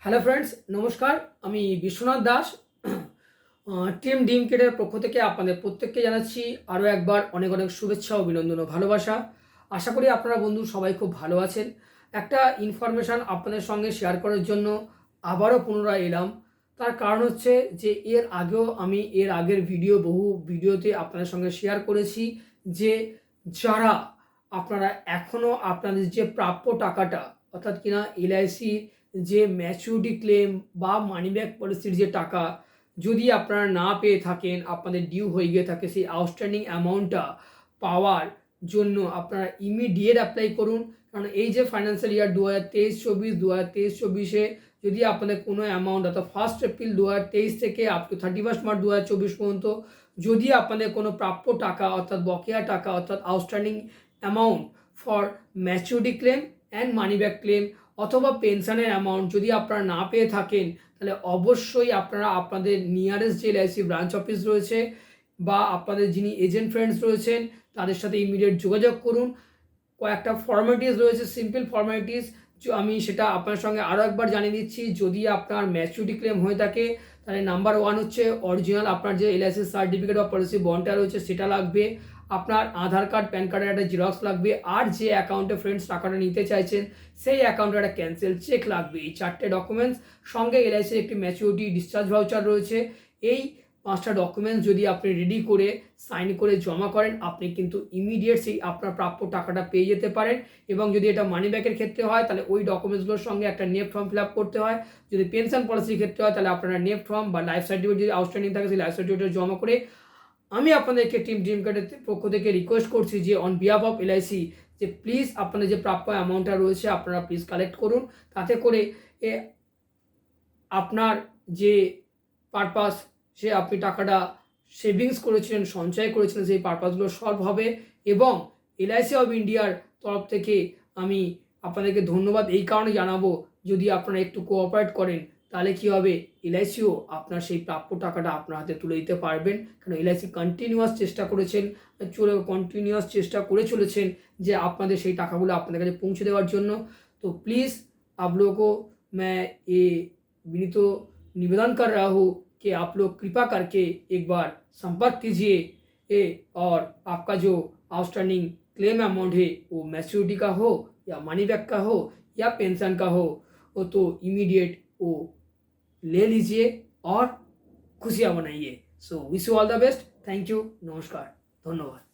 Hello friends, নমস্কার। আমি Biswanath Das. Team ডিম কেটের পক্ষ থেকে আপনাদের প্রত্যেককে জানাচ্ছি আরও একবার অনেক অনেক শুভেচ্ছা, অভিনন্দন ও ভালোবাসা। আশা করি আপনারা বন্ধু সবাই খুব ভালো আছেন। একটা ইনফরমেশান আপনাদের সঙ্গে শেয়ার করার জন্য আবারও পুনরায় এলাম। তার কারণ হচ্ছে যে এর আগেও আমি এর আগের বহু ভিডিওতে আপনাদের সঙ্গে শেয়ার করেছি যে যারা আপনারা এখনও আপনাদের যে প্রাপ্য টাকাটা অর্থাৎ কিনা এলআইসি যে ম্যাচুরিটি ক্লেম বা মানি ব্যাক পলিসির যে টাকা যদি আপনারা না পেয়ে থাকেন, আপনাদের ডিউ হয়ে গিয়ে থাকে, সেই আউটস্ট্যান্ডিং অ্যামাউন্টটা পাওয়ার জন্য আপনারা ইমিডিয়েট অ্যাপ্লাই করুন। কারণ এই যে ফাইন্যান্সিয়াল ইয়ার 2023-24 যদি আপনাদের কোনো অ্যামাউন্ট অর্থাৎ 1 এপ্রিল 2023 থেকে আপ টু 31 মার্চ 2024 পর্যন্ত যদি আপনাদের কোনো প্রাপ্য টাকা অর্থাৎ বকেয়া টাকা অর্থাৎ outstanding amount for maturity claim and money back claim অথবা পেনশনের অ্যামাউন্ট যদি আপনারা না পেয়ে থাকেন, তাহলে অবশ্যই আপনারা আপনাদের নিয়ারেস্ট যে এলআইসি ব্রাঞ্চ অফিস রয়েছে বা আপনাদের যিনি এজেন্ট ফ্রেন্ডস রয়েছেন তাদের সাথে ইমিডিয়েট যোগাযোগ করুন। কয়েকটা ফর্মালিটিস রয়েছে, সিম্পল ফর্মালিটিস, আমি সেটা আপনার সঙ্গে আরও একবার জানিয়ে দিচ্ছি। যদি আপনার ম্যাচুরিটি ক্লেম হয়ে থাকে তাহলে নাম্বার 1 হচ্ছে অরিজিনাল আপনার যে এলআইসি সার্টিফিকেট বা পলিসি বন্ডটা রয়েছে সেটা লাগবে, আপনার আধার কার্ড প্যান কার্ডের একটা জেরক্স লাগবে, আর যে অ্যাকাউন্টে ফ্রেন্ডস টাকাটা নিতে চাইছেন সেই অ্যাকাউন্টের একটা ক্যান্সেল চেক লাগবে। এই 4টে ডকুমেন্টস সঙ্গে এলআইসির একটি ম্যাচুরিটি ডিসচার্জ ভাউচার রয়েছে। এই 5টা ডকুমেন্টস যদি আপনি রেডি করে সাইন করে জমা করেন, আপনি কিন্তু ইমিডিয়েট সেই আপনার প্রাপ্য টাকাটা পেয়ে যেতে পারেন। এবং যদি এটা মানি ব্যাকের ক্ষেত্রে হয় তাহলে ওই ডকুমেন্টসগুলোর সঙ্গে একটা নেফট ফর্ম ফিল আপ করতে হয়। যদি পেনশন পলিসির ক্ষেত্রে হয় তাহলে আপনারা নেফট ফর্ম বা লাইফ সার্টিফিকেট যদি আউটস্ট্যান্ডিং থাকে সেই লাইফ সার্টিফিকেট জমা করে আমি আপনাদেরকে টিম ড্রিম কার্ডের পক্ষ থেকে রিকোয়েস্ট করছি যে অন বিহাফ অফ এলআইসি যে প্লিজ আপনাদের যে প্রাপ্য অ্যামাউন্টটা রয়েছে আপনারা প্লিজ কালেক্ট করুন। তাতে করে আপনার যে পারপাস, সে আপনি টাকাটা সেভিংস করেছিলেন, সঞ্চয় করেছিলেন, সেই পারপাসগুলো সলভ হবে। এবং এলআইসি অফ ইন্ডিয়ার তরফ থেকে আমি আপনাদেরকে ধন্যবাদ এই কারণে জানাবো, যদি আপনারা একটু কোঅপারেট করেন তাহলে কী হবে, এলআইসিও আপনার সেই প্রাপ্য টাকাটা আপনার হাতে তুলে দিতে পারবেন। কারণ এলআইসি কন্টিনিউয়াস চেষ্টা করে চলেছেন যে আপনাদের সেই টাকাগুলো আপনাদের কাছে পৌঁছে দেওয়ার জন্য। তো प्लीज़ आप लोगों को मैं ये विनीत निवेदन कर रहा हूँ कि आप लोग कृपा करके एक बार संपर्क कीजिए और आपका जो आउटस्टैंडिंग क्लेम अमाउंट है वो मैच्योरिटी का हो या मनी बैक का हो या पेंशन का हो, वो तो इमीडिएट वो ले लीजिए और खुशियाँ मनाइए। So wish you all the best. Thank you, नमस्कार, धन्यवाद।